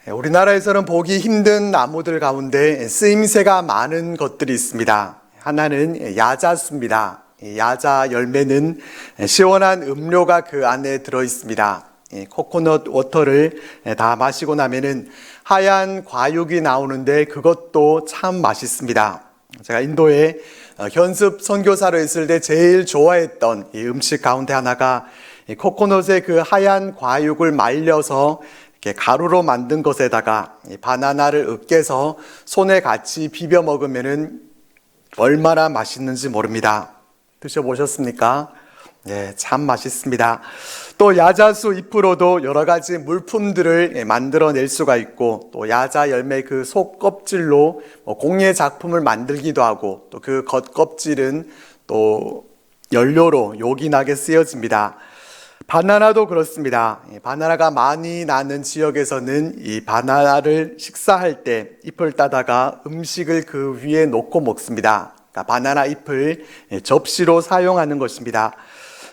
우리나라에서는 보기 힘든 나무들 가운데 쓰임새가 많은 것들이 있습니다. 하나는 야자수입니다. 야자 열매는 시원한 음료가 그 안에 들어 있습니다. 코코넛 워터를 다 마시고 나면은 하얀 과육이 나오는데 그것도 참 맛있습니다. 제가 인도에 현습 선교사로 있을 때 제일 좋아했던 이 음식 가운데 하나가 코코넛의 그 하얀 과육을 말려서 이렇게 가루로 만든 것에다가 바나나를 으깨서 손에 같이 비벼 먹으면은 얼마나 맛있는지 모릅니다. 드셔보셨습니까? 네, 참 맛있습니다. 또 야자수 잎으로도 여러 가지 물품들을 만들어낼 수가 있고, 또 야자 열매 그 속 껍질로 공예 작품을 만들기도 하고, 또 그 겉껍질은 또 연료로 요긴하게 쓰여집니다. 바나나도 그렇습니다. 바나나가 많이 나는 지역에서는 이 바나나를 식사할 때 잎을 따다가 음식을 그 위에 놓고 먹습니다. 그러니까 바나나 잎을 접시로 사용하는 것입니다.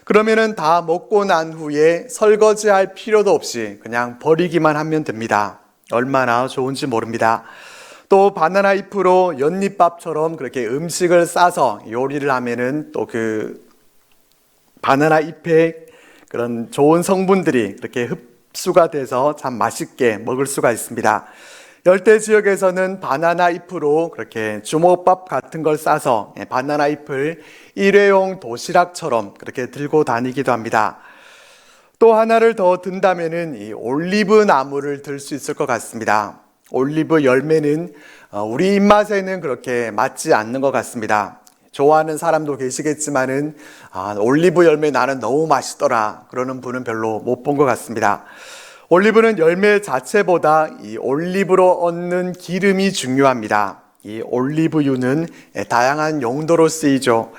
그러면은 다 먹고 난 후에 설거지할 필요도 없이 그냥 버리기만 하면 됩니다. 얼마나 좋은지 모릅니다. 또 바나나 잎으로 연잎밥처럼 그렇게 음식을 싸서 요리를 하면은 또 그 바나나 잎에 그런 좋은 성분들이 그렇게 흡수가 돼서 참 맛있게 먹을 수가 있습니다. 열대 지역에서는 바나나 잎으로 그렇게 주먹밥 같은 걸 싸서 바나나 잎을 일회용 도시락처럼 그렇게 들고 다니기도 합니다. 또 하나를 더 든다면은 이 올리브 나무를 들 수 있을 것 같습니다. 올리브 열매는 우리 입맛에는 그렇게 맞지 않는 것 같습니다. 좋아하는 사람도 계시겠지만은 올리브 열매 나는 너무 맛있더라 그러는 분은 별로 못 본 것 같습니다. 올리브는 열매 자체보다 이 올리브로 얻는 기름이 중요합니다. 이 올리브유는 다양한 용도로 쓰이죠.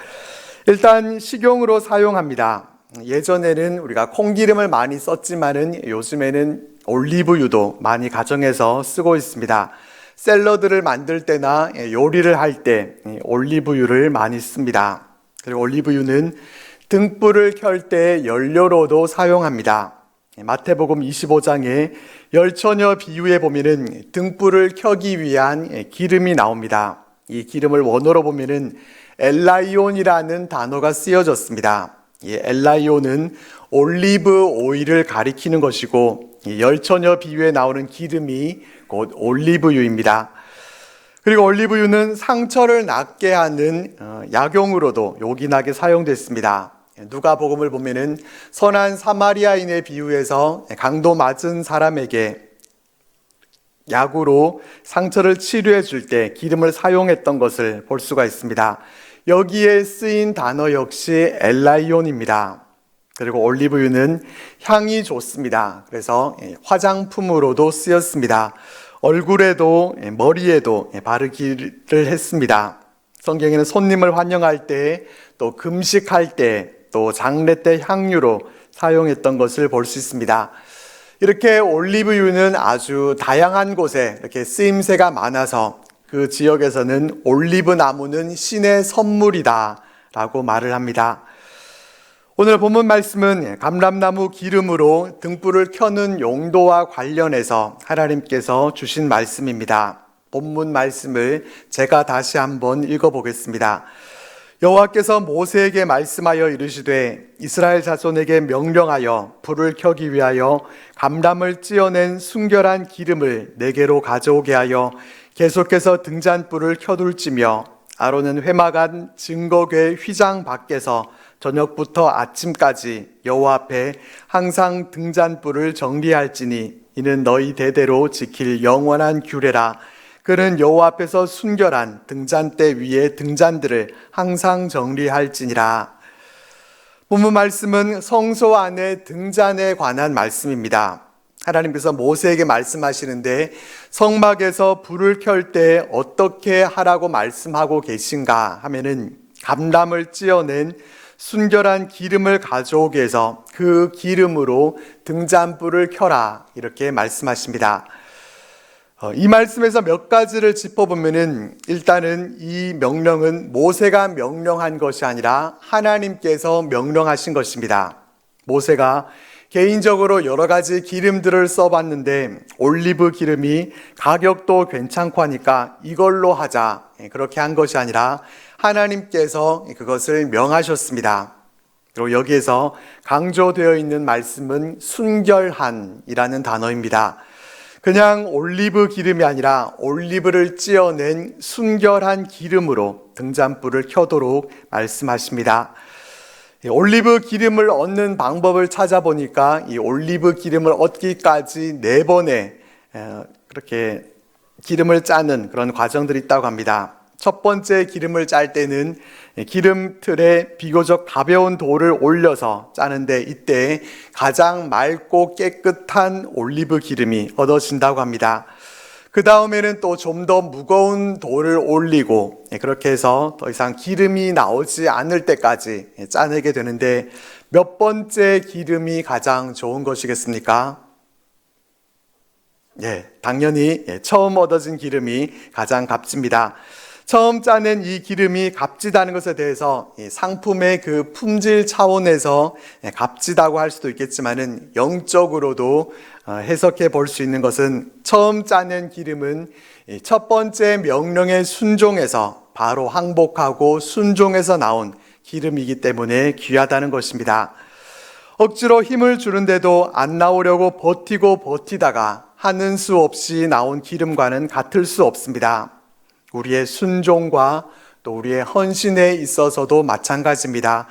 일단 식용으로 사용합니다. 예전에는 우리가 콩기름을 많이 썼지만은 요즘에는 올리브유도 많이 가정에서 쓰고 있습니다. 샐러드를 만들 때나 요리를 할 때 올리브유를 많이 씁니다. 그리고 올리브유는 등불을 켤 때 연료로도 사용합니다. 마태복음 25장에 열처녀 비유에 보면은 등불을 켜기 위한 기름이 나옵니다. 이 기름을 원어로 보면은 엘라이온이라는 단어가 쓰여졌습니다. 이 엘라이온은 올리브 오일을 가리키는 것이고, 이 열처녀 비유에 나오는 기름이 곧 올리브유입니다. 그리고 올리브유는 상처를 낫게 하는 약용으로도 요긴하게 사용됐습니다. 누가복음을 보면은 선한 사마리아인의 비유에서 강도 맞은 사람에게 약으로 상처를 치료해 줄 때 기름을 사용했던 것을 볼 수가 있습니다. 여기에 쓰인 단어 역시 엘라이온입니다. 그리고 올리브유는 향이 좋습니다. 그래서 화장품으로도 쓰였습니다. 얼굴에도 머리에도 바르기를 했습니다. 성경에는 손님을 환영할 때, 또 금식할 때, 또 장례 때 향유로 사용했던 것을 볼 수 있습니다. 이렇게 올리브유는 아주 다양한 곳에 이렇게 쓰임새가 많아서 그 지역에서는 올리브 나무는 신의 선물이다 라고 말을 합니다. 오늘 본문 말씀은 감람나무 기름으로 등불을 켜는 용도와 관련해서 하나님께서 주신 말씀입니다. 본문 말씀을 제가 다시 한번 읽어보겠습니다. 여호와께서 모세에게 말씀하여 이르시되 이스라엘 자손에게 명령하여 불을 켜기 위하여 감람을 찌어낸 순결한 기름을 내게로 가져오게 하여 계속해서 등잔불을 켜둘지며 아론은 회막안 증거궤 휘장 밖에서 저녁부터 아침까지 여호와 앞에 항상 등잔불을 정리할지니 이는 너희 대대로 지킬 영원한 규례라. 그는 여호와 앞에서 순결한 등잔대 위에 등잔들을 항상 정리할지니라. 본문 말씀은 성소 안의 등잔에 관한 말씀입니다. 하나님께서 모세에게 말씀하시는데 성막에서 불을 켤 때 어떻게 하라고 말씀하고 계신가 하면은 감람을 찌어낸 순결한 기름을 가져오게 해서 그 기름으로 등잔불을 켜라 이렇게 말씀하십니다. 이 말씀에서 몇 가지를 짚어보면은 일단은 이 명령은 모세가 명령한 것이 아니라 하나님께서 명령하신 것입니다. 모세가 개인적으로 여러 가지 기름들을 써봤는데 올리브 기름이 가격도 괜찮고 하니까 이걸로 하자, 그렇게 한 것이 아니라 하나님께서 그것을 명하셨습니다. 그리고 여기에서 강조되어 있는 말씀은 순결한이라는 단어입니다. 그냥 올리브 기름이 아니라 올리브를 찧어낸 순결한 기름으로 등잔불을 켜도록 말씀하십니다. 올리브 기름을 얻는 방법을 찾아보니까 이 올리브 기름을 얻기까지 4번의 그렇게 기름을 짜는 그런 과정들이 있다고 합니다. 첫 번째 기름을 짤 때는 기름 틀에 비교적 가벼운 돌을 올려서 짜는데 이때 가장 맑고 깨끗한 올리브 기름이 얻어진다고 합니다. 그 다음에는 또 좀 더 무거운 돌을 올리고 그렇게 해서 더 이상 기름이 나오지 않을 때까지 짜내게 되는데 몇 번째 기름이 가장 좋은 것이겠습니까? 당연히 처음 얻어진 기름이 가장 값집니다. 처음 짜낸 이 기름이 값지다는 것에 대해서 상품의 그 품질 차원에서 값지다고 할 수도 있겠지만은 영적으로도 해석해 볼 수 있는 것은 처음 짜낸 기름은 첫 번째 명령에 순종해서 바로 항복하고 순종해서 나온 기름이기 때문에 귀하다는 것입니다. 억지로 힘을 주는데도 안 나오려고 버티고 버티다가 하는 수 없이 나온 기름과는 같을 수 없습니다. 우리의 순종과 또 우리의 헌신에 있어서도 마찬가지입니다.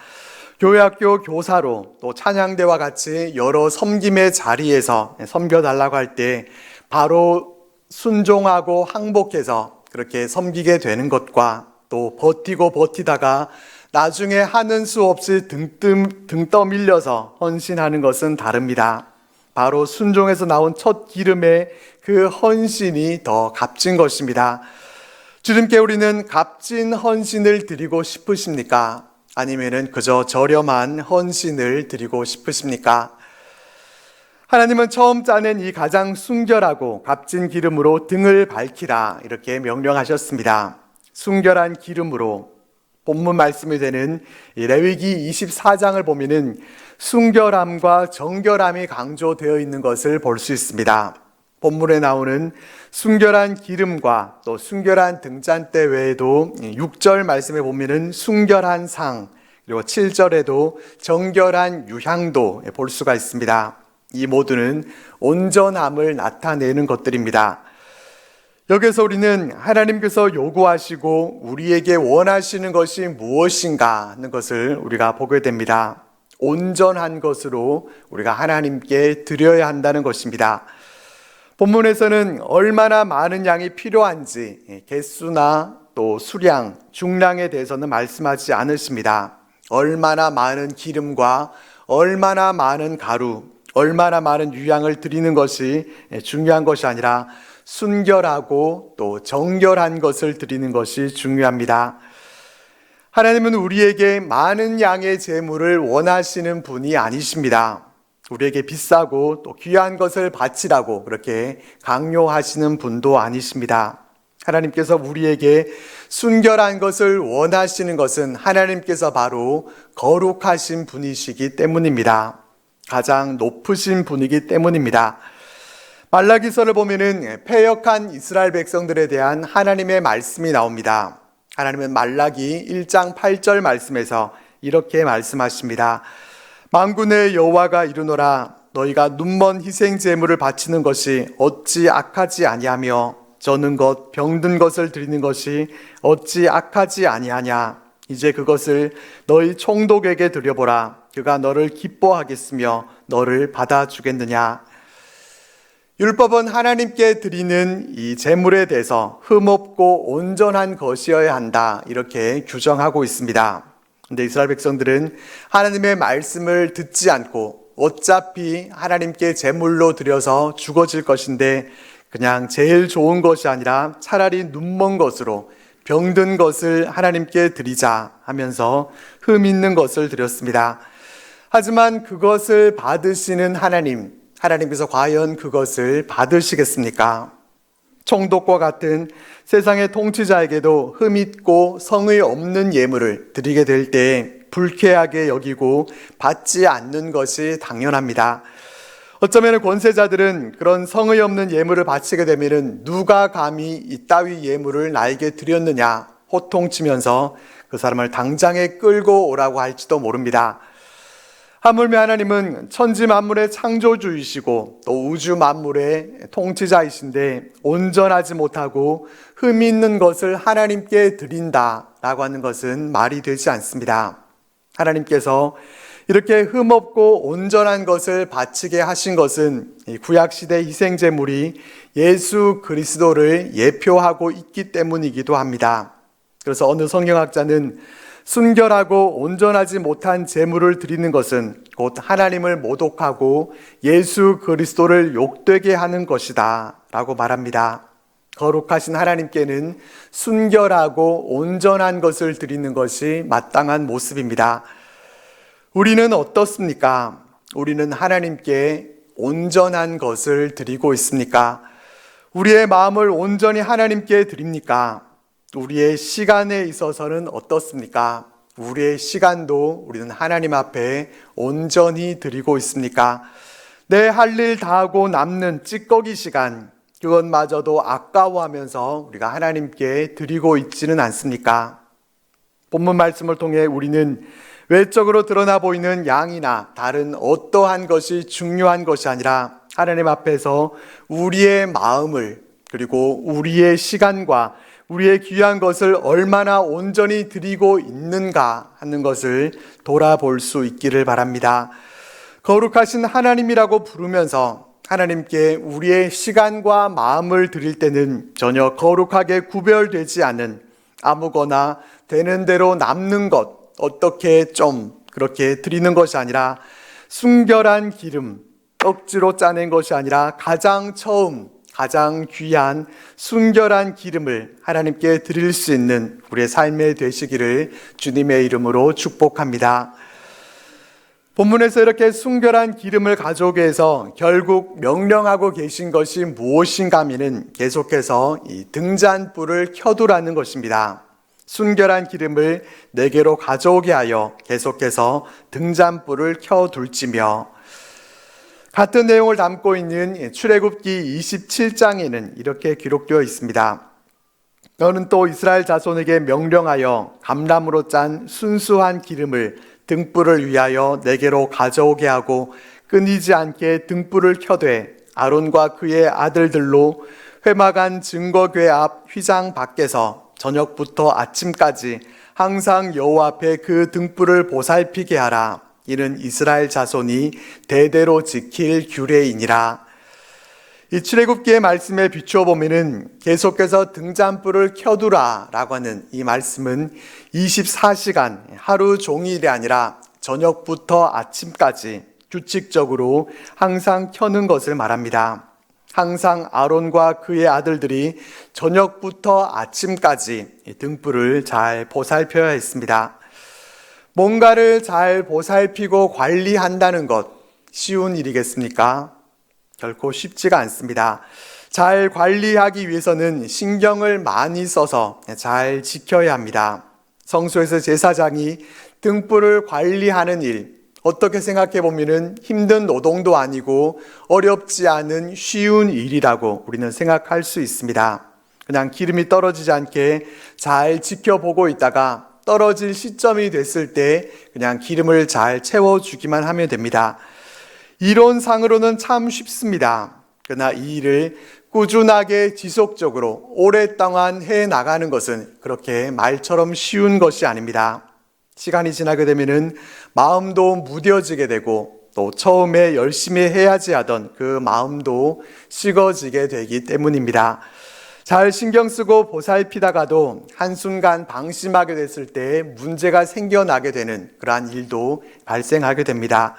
교회학교 교사로 또 찬양대와 같이 여러 섬김의 자리에서 섬겨달라고 할 때 바로 순종하고 항복해서 그렇게 섬기게 되는 것과 또 버티고 버티다가 나중에 하는 수 없이 등 떠밀려서 헌신하는 것은 다릅니다. 바로 순종에서 나온 첫 기름의 그 헌신이 더 값진 것입니다. 주님께 우리는 값진 헌신을 드리고 싶으십니까? 아니면은 그저 저렴한 헌신을 드리고 싶으십니까? 하나님은 처음 짜낸 이 가장 순결하고 값진 기름으로 등을 밝히라 이렇게 명령하셨습니다. 순결한 기름으로 본문 말씀이 되는 레위기 24장을 보면은 순결함과 정결함이 강조되어 있는 것을 볼 수 있습니다. 본문에 나오는 순결한 기름과 또 순결한 등잔대 외에도 6절 말씀에 보면은 순결한 상, 그리고 7절에도 정결한 유향도 볼 수가 있습니다. 이 모두는 온전함을 나타내는 것들입니다. 여기서 우리는 하나님께서 요구하시고 우리에게 원하시는 것이 무엇인가 하는 것을 우리가 보게 됩니다. 온전한 것으로 우리가 하나님께 드려야 한다는 것입니다. 본문에서는 얼마나 많은 양이 필요한지 개수나 또 수량, 중량에 대해서는 말씀하지 않으십니다. 얼마나 많은 기름과 얼마나 많은 가루, 얼마나 많은 유향을 드리는 것이 중요한 것이 아니라 순결하고 또 정결한 것을 드리는 것이 중요합니다. 하나님은 우리에게 많은 양의 제물을 원하시는 분이 아니십니다. 우리에게 비싸고 또 귀한 것을 바치라고 그렇게 강요하시는 분도 아니십니다. 하나님께서 우리에게 순결한 것을 원하시는 것은 하나님께서 바로 거룩하신 분이시기 때문입니다. 가장 높으신 분이기 때문입니다. 말라기서를 보면은 패역한 이스라엘 백성들에 대한 하나님의 말씀이 나옵니다. 하나님은 말라기 1장 8절 말씀에서 이렇게 말씀하십니다. 만군의 여호와가 이르노라 너희가 눈먼 희생 제물을 바치는 것이 어찌 악하지 아니하며 저는 것 병든 것을 드리는 것이 어찌 악하지 아니하냐. 이제 그것을 너희 총독에게 드려보라. 그가 너를 기뻐하겠으며 너를 받아주겠느냐. 율법은 하나님께 드리는 이 제물에 대해서 흠없고 온전한 것이어야 한다 이렇게 규정하고 있습니다. 근데 이스라엘 백성들은 하나님의 말씀을 듣지 않고 어차피 하나님께 제물로 드려서 죽어질 것인데 그냥 제일 좋은 것이 아니라 차라리 눈먼 것으로 병든 것을 하나님께 드리자 하면서 흠 있는 것을 드렸습니다. 하지만 그것을 받으시는 하나님께서 과연 그것을 받으시겠습니까? 총독과 같은 세상의 통치자에게도 흠 있고 성의 없는 예물을 드리게 될 때 불쾌하게 여기고 받지 않는 것이 당연합니다. 어쩌면 권세자들은 그런 성의 없는 예물을 바치게 되면 누가 감히 이따위 예물을 나에게 드렸느냐 호통치면서 그 사람을 당장에 끌고 오라고 할지도 모릅니다. 하물며 하나님은 천지 만물의 창조주이시고 또 우주 만물의 통치자이신데 온전하지 못하고 흠이 있는 것을 하나님께 드린다라고 하는 것은 말이 되지 않습니다. 하나님께서 이렇게 흠없고 온전한 것을 바치게 하신 것은 구약시대 희생제물이 예수 그리스도를 예표하고 있기 때문이기도 합니다. 그래서 어느 성경학자는 순결하고 온전하지 못한 제물을 드리는 것은 곧 하나님을 모독하고 예수 그리스도를 욕되게 하는 것이다 라고 말합니다. 거룩하신 하나님께는 순결하고 온전한 것을 드리는 것이 마땅한 모습입니다. 우리는 어떻습니까? 우리는 하나님께 온전한 것을 드리고 있습니까? 우리의 마음을 온전히 하나님께 드립니까? 우리의 시간에 있어서는 어떻습니까? 우리의 시간도 우리는 하나님 앞에 온전히 드리고 있습니까? 내 할 일 다하고 남는 찌꺼기 시간, 그것마저도 아까워하면서 우리가 하나님께 드리고 있지는 않습니까? 본문 말씀을 통해 우리는 외적으로 드러나 보이는 양이나 다른 어떠한 것이 중요한 것이 아니라 하나님 앞에서 우리의 마음을 그리고 우리의 시간과 우리의 귀한 것을 얼마나 온전히 드리고 있는가 하는 것을 돌아볼 수 있기를 바랍니다. 거룩하신 하나님이라고 부르면서 하나님께 우리의 시간과 마음을 드릴 때는 전혀 거룩하게 구별되지 않은 아무거나 되는 대로 남는 것, 어떻게 좀 그렇게 드리는 것이 아니라 순결한 기름, 억지로 짜낸 것이 아니라 가장 처음 가장 귀한 순결한 기름을 하나님께 드릴 수 있는 우리의 삶에 되시기를 주님의 이름으로 축복합니다. 본문에서 이렇게 순결한 기름을 가져오게 해서 결국 명령하고 계신 것이 무엇인가 하면은 계속해서 이 등잔불을 켜두라는 것입니다. 순결한 기름을 내게로 가져오게 하여 계속해서 등잔불을 켜둘지며, 같은 내용을 담고 있는 출애굽기 27장에는 이렇게 기록되어 있습니다. 너는 또 이스라엘 자손에게 명령하여 감람으로 짠 순수한 기름을 등불을 위하여 내게로 가져오게 하고 끊이지 않게 등불을 켜되 아론과 그의 아들들로 회막안 증거궤 앞 휘장 밖에서 저녁부터 아침까지 항상 여호와 앞에 그 등불을 보살피게 하라. 이는 이스라엘 자손이 대대로 지킬 규례이니라. 이 출애굽기의 말씀에 비추어 보면은 계속해서 등잔불을 켜두라 라고 하는 이 말씀은 24시간 하루 종일이 아니라 저녁부터 아침까지 규칙적으로 항상 켜는 것을 말합니다. 항상 아론과 그의 아들들이 저녁부터 아침까지 등불을 잘 보살펴야 했습니다. 뭔가를 잘 보살피고 관리한다는 것 쉬운 일이겠습니까? 결코 쉽지가 않습니다. 잘 관리하기 위해서는 신경을 많이 써서 잘 지켜야 합니다. 성소에서 제사장이 등불을 관리하는 일, 어떻게 생각해 보면은 힘든 노동도 아니고 어렵지 않은 쉬운 일이라고 우리는 생각할 수 있습니다. 그냥 기름이 떨어지지 않게 잘 지켜보고 있다가 떨어질 시점이 됐을 때 그냥 기름을 잘 채워주기만 하면 됩니다. 이론상으로는 참 쉽습니다. 그러나 이 일을 꾸준하게 지속적으로 오랫동안 해나가는 것은 그렇게 말처럼 쉬운 것이 아닙니다. 시간이 지나게 되면은 마음도 무뎌지게 되고 또 처음에 열심히 해야지 하던 그 마음도 식어지게 되기 때문입니다. 잘 신경 쓰고 보살피다가도 한순간 방심하게 됐을 때 문제가 생겨나게 되는 그러한 일도 발생하게 됩니다.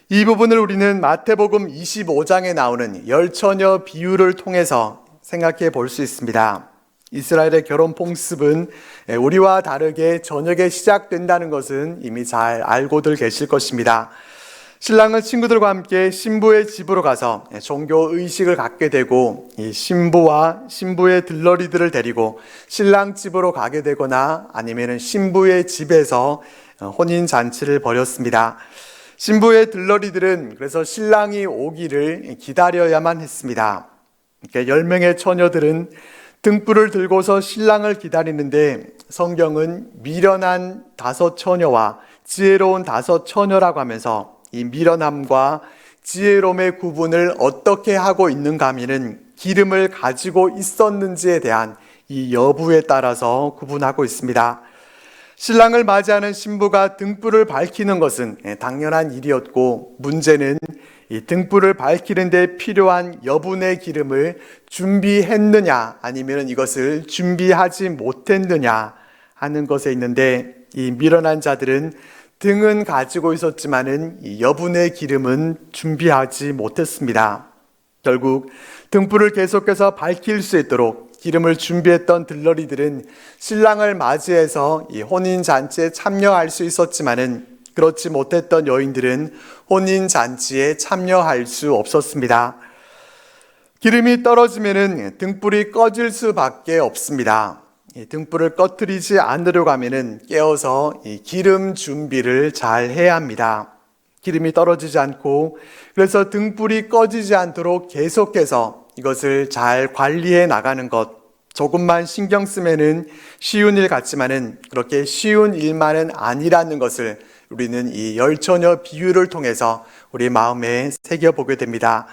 이 부분을 우리는 마태복음 25장에 나오는 열처녀 비유를 통해서 생각해 볼 수 있습니다. 이스라엘의 결혼 풍습은 우리와 다르게 저녁에 시작된다는 것은 이미 잘 알고들 계실 것입니다. 신랑은 친구들과 함께 신부의 집으로 가서 종교 의식을 갖게 되고 이 신부와 신부의 들러리들을 데리고 신랑 집으로 가게 되거나 아니면 신부의 집에서 혼인 잔치를 벌였습니다. 신부의 들러리들은 그래서 신랑이 오기를 기다려야만 했습니다. 10명의 처녀들은 등불을 들고서 신랑을 기다리는데 성경은 미련한 5 처녀와 지혜로운 5 처녀라고 하면서 이 미련함과 지혜로움의 구분을 어떻게 하고 있는가 하면은 기름을 가지고 있었는지에 대한 이 여부에 따라서 구분하고 있습니다. 신랑을 맞이하는 신부가 등불을 밝히는 것은 당연한 일이었고, 문제는 이 등불을 밝히는 데 필요한 여분의 기름을 준비했느냐 아니면 이것을 준비하지 못했느냐 하는 것에 있는데, 이 미련한 자들은 등은 가지고 있었지만은 이 여분의 기름은 준비하지 못했습니다. 결국 등불을 계속해서 밝힐 수 있도록 기름을 준비했던 들러리들은 신랑을 맞이해서 이 혼인 잔치에 참여할 수 있었지만은 그렇지 못했던 여인들은 혼인 잔치에 참여할 수 없었습니다. 기름이 떨어지면은 등불이 꺼질 수밖에 없습니다. 등불을 꺼뜨리지 않으려고 하면은 깨어서 이 기름 준비를 잘 해야 합니다. 기름이 떨어지지 않고 그래서 등불이 꺼지지 않도록 계속해서 이것을 잘 관리해 나가는 것, 조금만 신경 쓰면은 쉬운 일 같지만은 그렇게 쉬운 일만은 아니라는 것을 우리는 이 10처녀 비유를 통해서 우리 마음에 새겨보게 됩니다.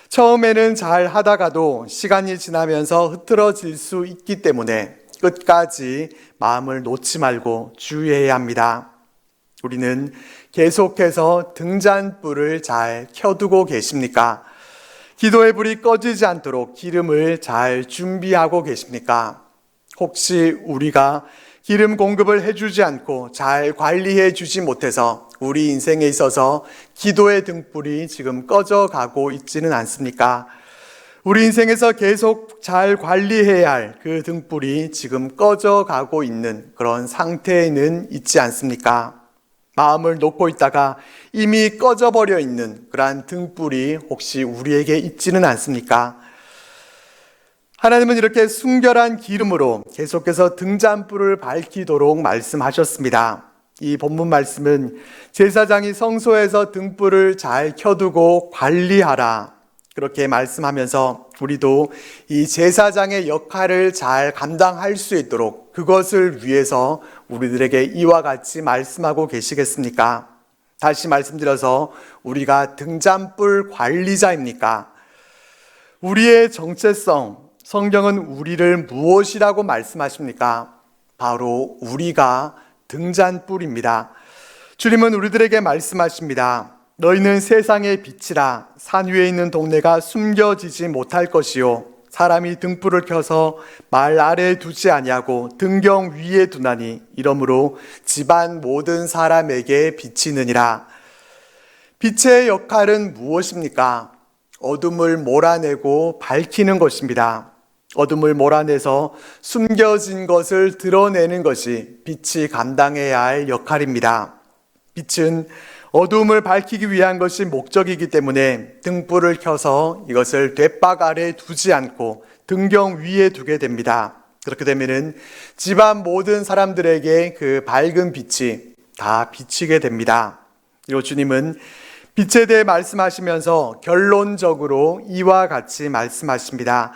처음에는 잘 하다가도 시간이 지나면서 흐트러질 수 있기 때문에 끝까지 마음을 놓지 말고 주의해야 합니다. 우리는 계속해서 등잔불을 잘 켜두고 계십니까? 기도의 불이 꺼지지 않도록 기름을 잘 준비하고 계십니까? 혹시 우리가 기름 공급을 해주지 않고 잘 관리해 주지 못해서 우리 인생에 있어서 기도의 등불이 지금 꺼져가고 있지는 않습니까? 우리 인생에서 계속 잘 관리해야 할 그 등불이 지금 꺼져가고 있는 그런 상태에는 있지 않습니까? 마음을 놓고 있다가 이미 꺼져버려 있는 그러한 등불이 혹시 우리에게 있지는 않습니까? 하나님은 이렇게 순결한 기름으로 계속해서 등잔불을 밝히도록 말씀하셨습니다. 이 본문 말씀은 제사장이 성소에서 등불을 잘 켜두고 관리하라, 그렇게 말씀하면서 우리도 이 제사장의 역할을 잘 감당할 수 있도록 그것을 위해서 우리들에게 이와 같이 말씀하고 계시겠습니까? 다시 말씀드려서 우리가 등잔불 관리자입니까? 우리의 정체성, 성경은 우리를 무엇이라고 말씀하십니까? 바로 우리가 등잔불입니다. 주님은 우리들에게 말씀하십니다. 너희는 세상의 빛이라. 산 위에 있는 동네가 숨겨지지 못할 것이요 사람이 등불을 켜서 말 아래에 두지 아니하고 등경 위에 두나니 이러므로 집안 모든 사람에게 비치느니라. 빛의 역할은 무엇입니까? 어둠을 몰아내고 밝히는 것입니다. 어둠을 몰아내서 숨겨진 것을 드러내는 것이 빛이 감당해야 할 역할입니다. 빛은 어두움을 밝히기 위한 것이 목적이기 때문에 등불을 켜서 이것을 돛박 아래에 두지 않고 등경 위에 두게 됩니다. 그렇게 되면은 집안 모든 사람들에게 그 밝은 빛이 다 비치게 됩니다. 그리고 주님은 빛에 대해 말씀하시면서 결론적으로 이와 같이 말씀하십니다.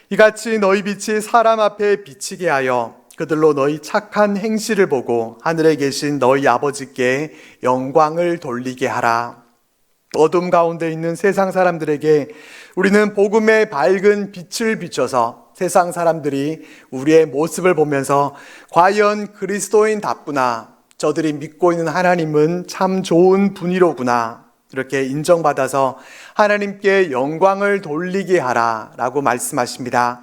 이같이 너희 빛이 사람 앞에 비치게 하여 그들로 너희 착한 행실을 보고 하늘에 계신 너희 아버지께 영광을 돌리게 하라. 어둠 가운데 있는 세상 사람들에게 우리는 복음의 밝은 빛을 비춰서 세상 사람들이 우리의 모습을 보면서 과연 그리스도인답구나, 저들이 믿고 있는 하나님은 참 좋은 분이로구나, 이렇게 인정받아서 하나님께 영광을 돌리게 하라 라고 말씀하십니다.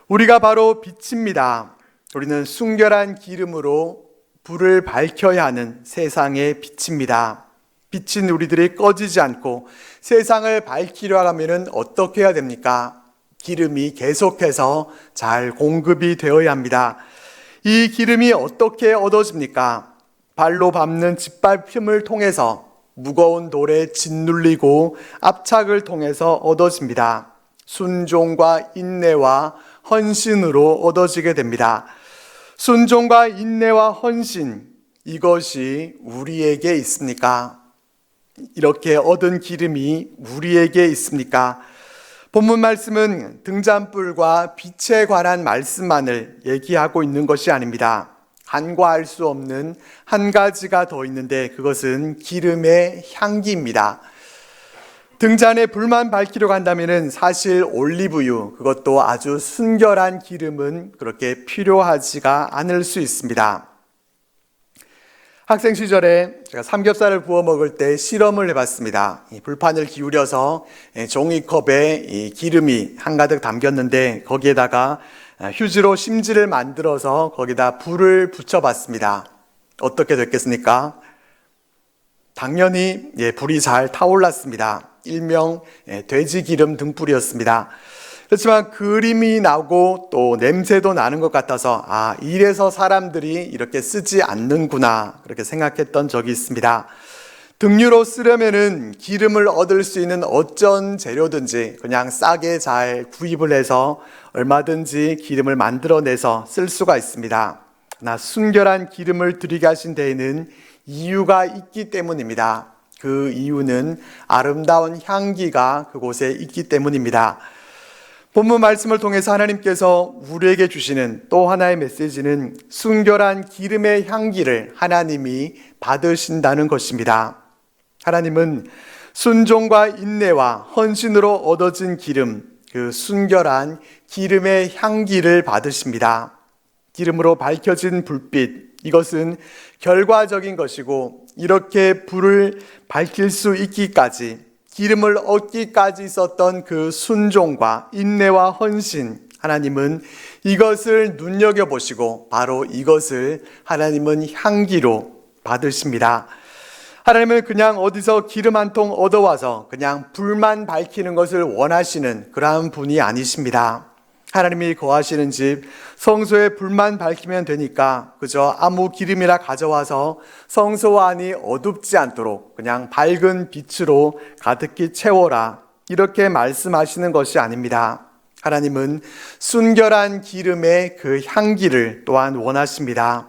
우리가 바로 빛입니다. 우리는 순결한 기름으로 불을 밝혀야 하는 세상의 빛입니다. 빛인 우리들이 꺼지지 않고 세상을 밝히려 하면 어떻게 해야 됩니까? 기름이 계속해서 잘 공급이 되어야 합니다. 이 기름이 어떻게 얻어집니까? 발로 밟는 짓밟힘을 통해서, 무거운 돌에 짓눌리고 압착을 통해서 얻어집니다. 순종과 인내와 헌신으로 얻어지게 됩니다. 순종과 인내와 헌신, 이것이 우리에게 있습니까? 이렇게 얻은 기름이 우리에게 있습니까? 본문 말씀은 등잔불과 빛에 관한 말씀만을 얘기하고 있는 것이 아닙니다. 간과할 수 없는 한 가지가 더 있는데 그것은 기름의 향기입니다. 등잔에 불만 밝히려고 한다면 사실 올리브유, 그것도 아주 순결한 기름은 그렇게 필요하지가 않을 수 있습니다. 학생 시절에 제가 삼겹살을 구워 먹을 때 실험을 해봤습니다. 이 불판을 기울여서 종이컵에 이 기름이 한가득 담겼는데 거기에다가 휴지로 심지를 만들어서 거기다 불을 붙여봤습니다. 어떻게 됐겠습니까? 당연히 불이 잘 타올랐습니다. 일명 돼지 기름 등불이었습니다. 그렇지만 그림이 나고 또 냄새도 나는 것 같아서 이래서 사람들이 이렇게 쓰지 않는구나 그렇게 생각했던 적이 있습니다. 등유로 쓰려면은 기름을 얻을 수 있는 어쩐 재료든지 그냥 싸게 잘 구입을 해서 얼마든지 기름을 만들어내서 쓸 수가 있습니다. 그러나 순결한 기름을 드리게 하신 데에는 이유가 있기 때문입니다. 그 이유는 아름다운 향기가 그곳에 있기 때문입니다. 본문 말씀을 통해서 하나님께서 우리에게 주시는 또 하나의 메시지는 순결한 기름의 향기를 하나님이 받으신다는 것입니다. 하나님은 순종과 인내와 헌신으로 얻어진 기름, 그 순결한 기름의 향기를 받으십니다. 기름으로 밝혀진 불빛, 이것은 결과적인 것이고 이렇게 불을 밝힐 수 있기까지 기름을 얻기까지 있었던 그 순종과 인내와 헌신, 하나님은 이것을 눈여겨보시고 바로 이것을 하나님은 향기로 받으십니다. 하나님은 그냥 어디서 기름 한 통 얻어와서 그냥 불만 밝히는 것을 원하시는 그러한 분이 아니십니다. 하나님이 거하시는 집 성소에 불만 밝히면 되니까 그저 아무 기름이나 가져와서 성소 안이 어둡지 않도록 그냥 밝은 빛으로 가득히 채워라 이렇게 말씀하시는 것이 아닙니다. 하나님은 순결한 기름의 그 향기를 또한 원하십니다.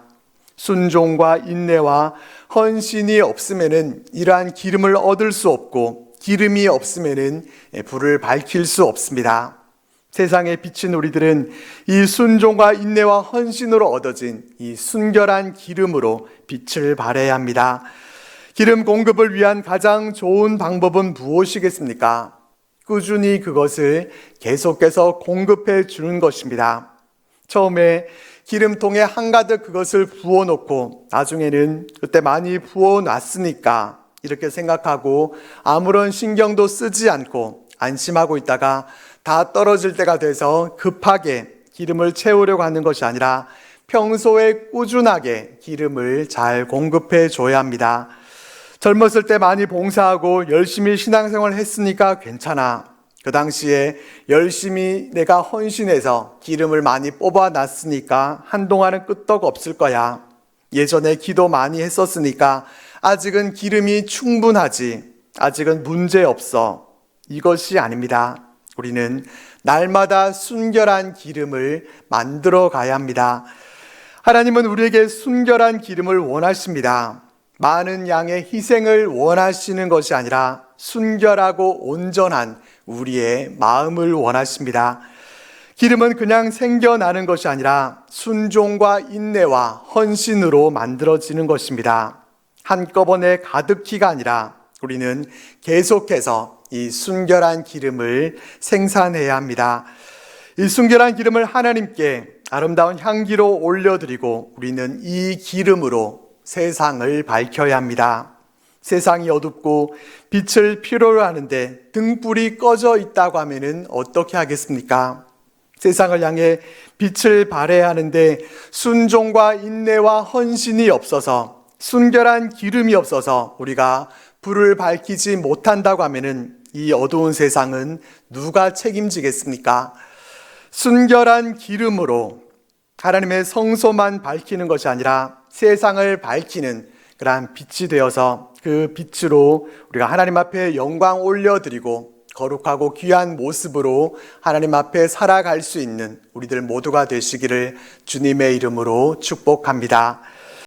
순종과 인내와 헌신이 없으면은 이러한 기름을 얻을 수 없고 기름이 없으면은 불을 밝힐 수 없습니다. 세상에 비친 우리들은 이 순종과 인내와 헌신으로 얻어진 이 순결한 기름으로 빛을 발해야 합니다. 기름 공급을 위한 가장 좋은 방법은 무엇이겠습니까? 꾸준히 그것을 계속해서 공급해 주는 것입니다. 처음에 기름통에 한가득 그것을 부어놓고 나중에는 그때 많이 부어놨으니까 이렇게 생각하고 아무런 신경도 쓰지 않고 안심하고 있다가 다 떨어질 때가 돼서 급하게 기름을 채우려고 하는 것이 아니라 평소에 꾸준하게 기름을 잘 공급해 줘야 합니다. 젊었을 때 많이 봉사하고 열심히 신앙생활을 했으니까 괜찮아. 그 당시에 열심히 내가 헌신해서 기름을 많이 뽑아놨으니까 한동안은 끄떡 없을 거야. 예전에 기도 많이 했었으니까 아직은 기름이 충분하지. 아직은 문제 없어. 이것이 아닙니다. 우리는 날마다 순결한 기름을 만들어 가야 합니다. 하나님은 우리에게 순결한 기름을 원하십니다. 많은 양의 희생을 원하시는 것이 아니라 순결하고 온전한 우리의 마음을 원하십니다. 기름은 그냥 생겨나는 것이 아니라 순종과 인내와 헌신으로 만들어지는 것입니다. 한꺼번에 가득히가 아니라 우리는 계속해서 이 순결한 기름을 생산해야 합니다. 이 순결한 기름을 하나님께 아름다운 향기로 올려드리고 우리는 이 기름으로 세상을 밝혀야 합니다. 세상이 어둡고 빛을 필요로 하는데 등불이 꺼져 있다고 하면 어떻게 하겠습니까? 세상을 향해 빛을 발해야 하는데 순종과 인내와 헌신이 없어서 순결한 기름이 없어서 우리가 불을 밝히지 못한다고 하면 이 어두운 세상은 누가 책임지겠습니까? 순결한 기름으로 하나님의 성소만 밝히는 것이 아니라 세상을 밝히는 그러한 빛이 되어서 그 빛으로 우리가 하나님 앞에 영광 올려드리고 거룩하고 귀한 모습으로 하나님 앞에 살아갈 수 있는 우리들 모두가 되시기를 주님의 이름으로 축복합니다.